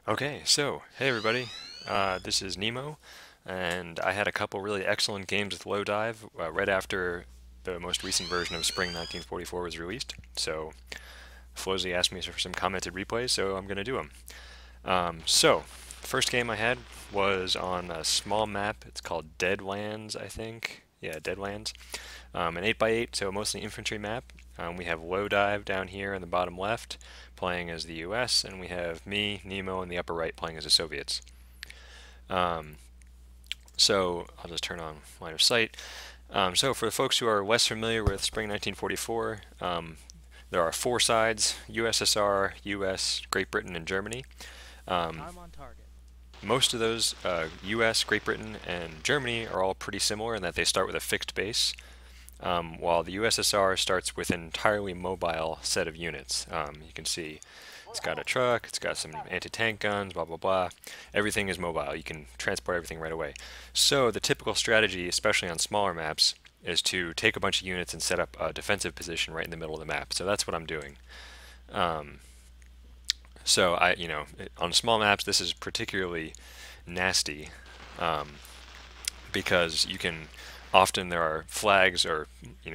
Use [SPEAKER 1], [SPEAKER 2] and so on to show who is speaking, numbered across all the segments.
[SPEAKER 1] Okay, so hey everybody, this is Nemo, and I had a couple really excellent games with Lowdive right after the most recent version of Spring 1944 was released. So Flozy asked me for some commented replays, so I'm going to do them. First game I had was on a small map. It's called DeadLands, I think. Yeah, DeadLands. An 8x8, so mostly infantry map. We have Lowdive down here in the bottom left playing as the US, and we have me, Nemo, in the upper right playing as the Soviets. Um, so I'll just turn on line of sight. So for the folks who are less familiar with Spring 1944, there are four sides: USSR, US, Great Britain, and Germany.
[SPEAKER 2] I'm on target.
[SPEAKER 1] Most of those, US, Great Britain, and Germany, are all pretty similar in that they start with a fixed base, while the USSR starts with an entirely mobile set of units. You can see it's got a truck, it's got some anti-tank guns, blah blah blah. Everything is mobile. You can transport everything right away. So the typical strategy, especially on smaller maps, is to take a bunch of units and set up a defensive position right in the middle of the map. So that's what I'm doing. Um, on small maps, this is particularly nasty because you can often there are flags or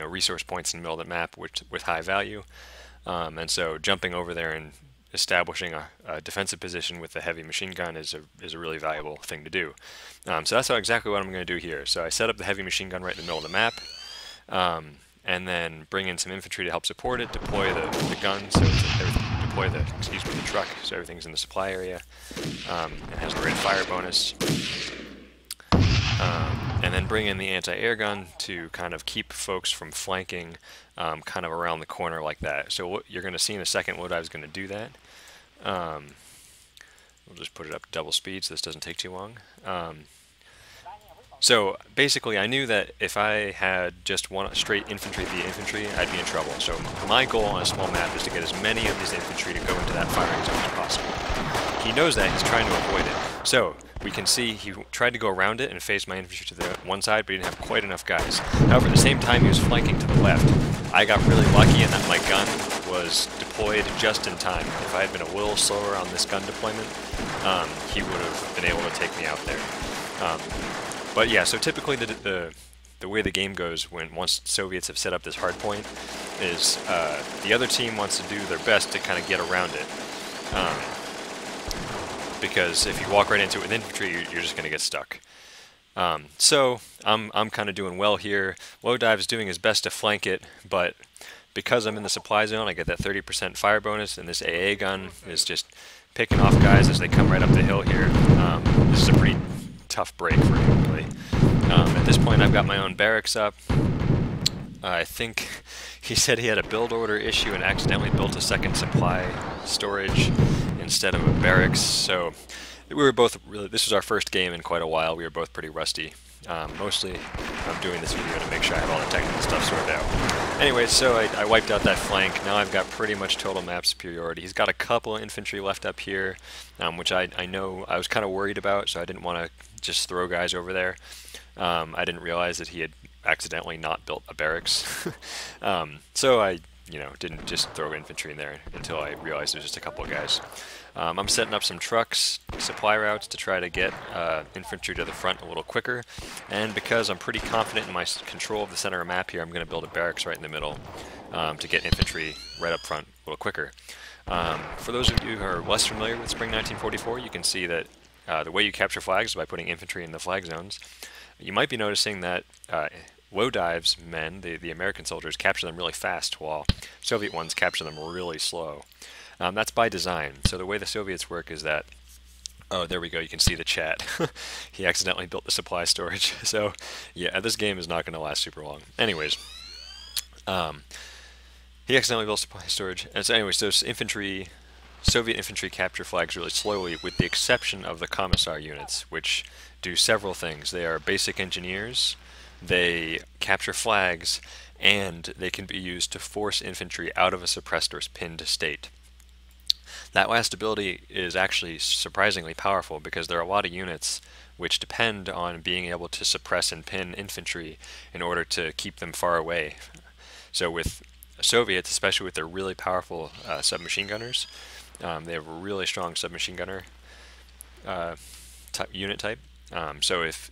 [SPEAKER 1] resource points in the middle of the map with high value, and so jumping over there and establishing a defensive position with a heavy machine gun is a really valuable thing to do. So that's exactly what I'm going to do here. So I set up the heavy machine gun right in the middle of the map, and then bring in some infantry to help support it. Deploy the gun, so deploy the truck, so everything's in the supply area. It has a great fire bonus. And then bring in the anti-air gun to kind of keep folks from flanking kind of around the corner like that. So what you're going to see in a second, Lowdive is going to do that. We'll just put it up to double speed so this doesn't take too long. So basically, I knew that if I had just one straight infantry via infantry, I'd be in trouble. So my goal on a small map is to get as many of these infantry to go into that firing zone as possible. He knows that, he's trying to avoid it. So we can see he tried to go around it and face my infantry to the one side, but he didn't have quite enough guys. However, at the same time he was flanking to the left. I got really lucky in that my gun was deployed just in time. If I had been a little slower on this gun deployment, he would have been able to take me out there. But yeah, so typically the way the game goes once Soviets have set up this hard point is the other team wants to do their best to kind of get around it. Because if you walk right into it with infantry, you're just going to get stuck. So I'm kind of doing well here. Lowdive is doing his best to flank it, but because I'm in the supply zone, I get that 30% fire bonus, and this AA gun is just picking off guys as they come right up the hill here. This is a pretty tough break for him, really. At this point, I've got my own barracks up. I think he said he had a build order issue and accidentally built a second supply storage instead of a barracks. So we were both really, this was our first game in quite a while. We were both pretty rusty. Mostly I'm doing this video to make sure I have all the technical stuff sorted out. Anyway, so I wiped out that flank. Now I've got pretty much total map superiority. He's got a couple of infantry left up here, which I know I was kind of worried about, so I didn't want to just throw guys over there. I didn't realize that he had accidentally not built a barracks. So I didn't just throw infantry in there until I realized it was just a couple of guys. I'm setting up some trucks, supply routes to try to get infantry to the front a little quicker, and because I'm pretty confident in my control of the center of the map here, I'm going to build a barracks right in the middle to get infantry right up front a little quicker. For those of you who are less familiar with Spring 1944, you can see that the way you capture flags is by putting infantry in the flag zones. You might be noticing that Lowdive's men, the American soldiers, capture them really fast, while Soviet ones capture them really slow. That's by design. So the way the Soviets work is that, oh, there we go, you can see the chat. He accidentally built the supply storage. So yeah, this game is not going to last super long. Anyways, he accidentally built supply storage. And so anyways, those Soviet infantry capture flags really slowly, with the exception of the Commissar units, which do several things. They are basic engineers, they capture flags, and they can be used to force infantry out of a suppressed or pinned state. That last ability is actually surprisingly powerful because there are a lot of units which depend on being able to suppress and pin infantry in order to keep them far away. So with Soviets, especially with their really powerful submachine gunners, they have a really strong submachine gunner. unit type. So if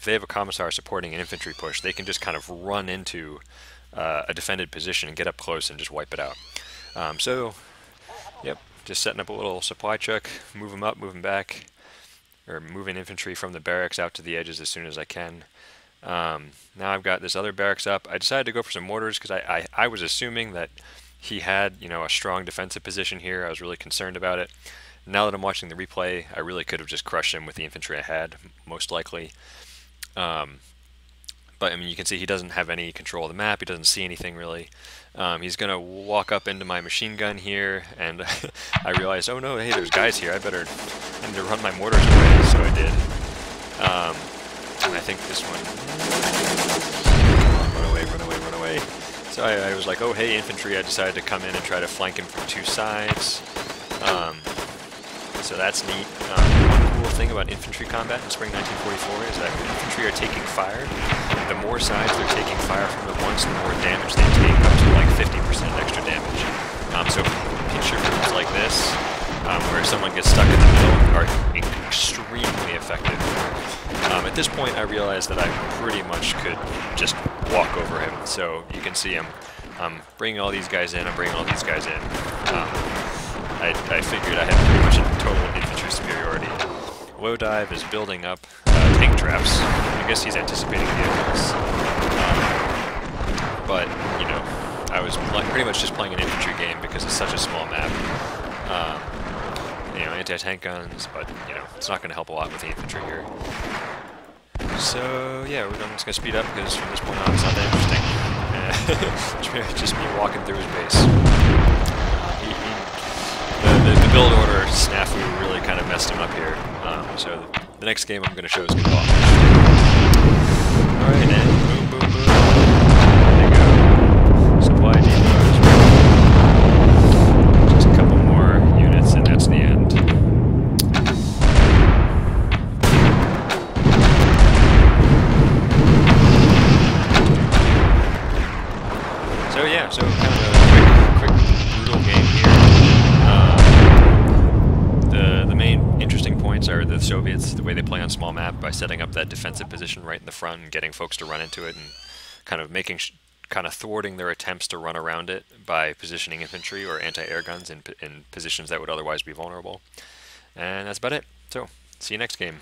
[SPEAKER 1] they have a commissar supporting an infantry push, they can just kind of run into a defended position and get up close and just wipe it out. So, yep, just setting up a little supply truck, move them up, move them back, or moving infantry from the barracks out to the edges as soon as I can. Now I've got this other barracks up. I decided to go for some mortars because I was assuming that he had, you know, a strong defensive position here. I was really concerned about it. Now that I'm watching the replay, I really could have just crushed him with the infantry I had, most likely. But I mean, you can see he doesn't have any control of the map. He doesn't see anything really. He's gonna walk up into my machine gun here, and I realized, oh no, hey, there's guys here. I need to run my mortars away. So I did. And I think this one. Run away, run away, run away. So I was like, oh hey, infantry. I decided to come in and try to flank him from two sides. So that's neat. One cool thing about infantry combat in spring 1944 is that when infantry are taking fire, the more sides they're taking fire from at once, the more damage they take, up to like 50% extra damage. So picture moves like this, where someone gets stuck in the middle, are extremely effective. At this point, I realized that I pretty much could just walk over him. So you can see I'm bringing all these guys in, I'm bringing all these guys in. I figured I had pretty much a total infantry superiority. Lowdive is building up tank traps. I guess he's anticipating vehicles. But, you know, I was pretty much just playing an infantry game because it's such a small map. You know, anti-tank guns, but, you know, it's not going to help a lot with the infantry here. So, yeah, we're just going to speed up because from this point on it's not that interesting. Just me walking through his base. The build order snafu really kind of messed him up here. So the next game I'm going to show is going to go off. Alright, and boom, boom, boom. There you go. Supply depots. Just a couple more units, and that's the end. So yeah, so kind of a quick brutal game here. The main interesting points are the Soviets, the way they play on small map by setting up that defensive position right in the front and getting folks to run into it and kind of kind of thwarting their attempts to run around it by positioning infantry or anti-air guns in positions that would otherwise be vulnerable. And that's about it. So, see you next game.